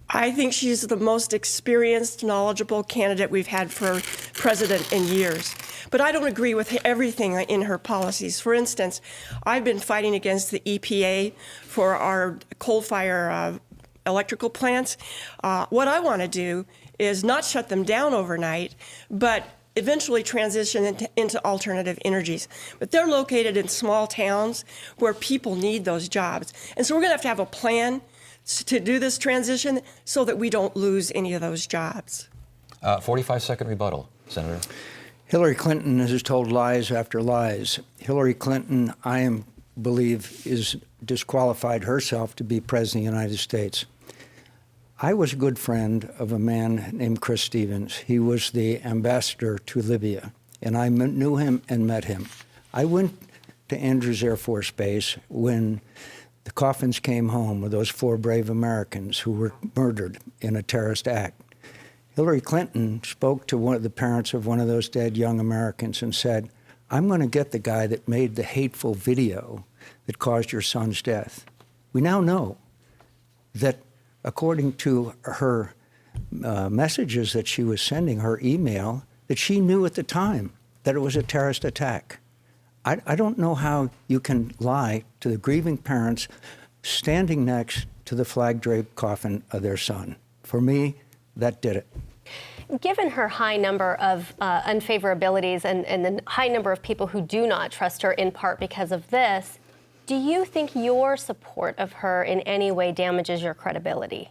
I think she's the most experienced, knowledgeable candidate we've had for president in years. But I don't agree with everything in her policies. For instance, I've been fighting against the EPA for our coal-fired electrical plants. What I want to do is not shut them down overnight, but eventually transition into alternative energies. But they're located in small towns where people need those jobs. And so we're going to have a plan to do this transition so that we don't lose any of those jobs. 45-second rebuttal, Senator. Hillary Clinton has told lies after lies. Hillary Clinton, I believe, is disqualified herself to be President of the United States. I was a good friend of a man named Chris Stevens. He was the ambassador to Libya, and I knew him and met him. I went to Andrews Air Force Base when the coffins came home with those 4 brave Americans who were murdered in a terrorist act. Hillary Clinton spoke to one of the parents of one of those dead young Americans and said, "I'm going to get the guy that made the hateful video that caused your son's death." We now know that according to her messages that she was sending, her email, that she knew at the time that it was a terrorist attack. I don't know how you can lie to the grieving parents standing next to the flag-draped coffin of their son. For me, that did it. Given her high number of unfavorabilities and the high number of people who do not trust her in part because of this, do you think your support of her in any way damages your credibility?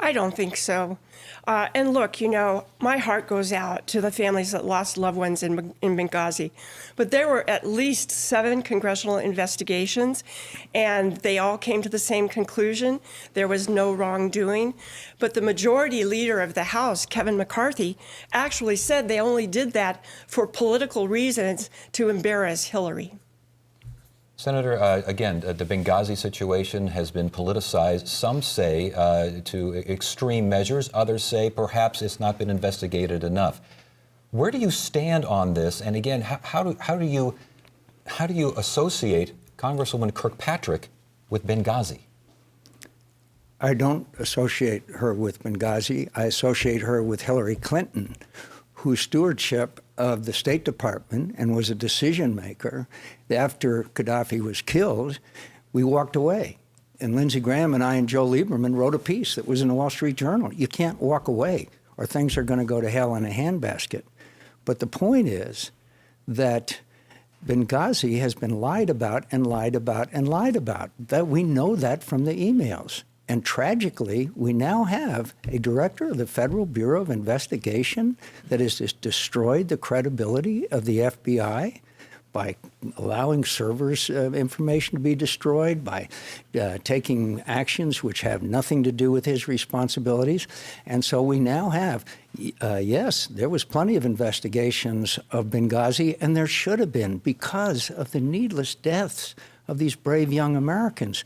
I don't think so. And look, you know, my heart goes out to the families that lost loved ones in Benghazi. But there were at least 7 congressional investigations, and they all came to the same conclusion. There was no wrongdoing. But the majority leader of the House, Kevin McCarthy, actually said they only did that for political reasons to embarrass Hillary. Senator, again, the Benghazi situation has been politicized. Some say to extreme measures. Others say perhaps it's not been investigated enough. Where do you stand on this? And again, how do you associate Congresswoman Kirkpatrick with Benghazi? I don't associate her with Benghazi. I associate her with Hillary Clinton, whose stewardship of the State Department and was a decision maker. After Gaddafi was killed, we walked away. And Lindsey Graham and I and Joe Lieberman wrote a piece that was in the Wall Street Journal. You can't walk away or things are going to go to hell in a handbasket. But the point is that Benghazi has been lied about and lied about and lied about. That we know that from the emails. And tragically, we now have a director of the Federal Bureau of Investigation that has just destroyed the credibility of the FBI by allowing servers' information to be destroyed, by taking actions which have nothing to do with his responsibilities. And so we now have, yes, there was plenty of investigations of Benghazi, and there should have been because of the needless deaths of these brave young Americans.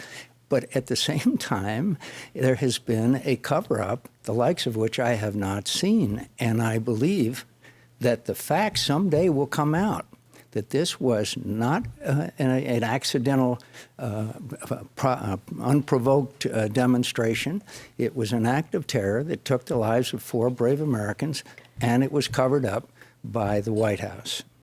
But at the same time, there has been a cover-up, the likes of which I have not seen. And I believe that the facts someday will come out, that this was not an accidental, unprovoked demonstration. It was an act of terror that took the lives of 4 brave Americans, and it was covered up by the White House.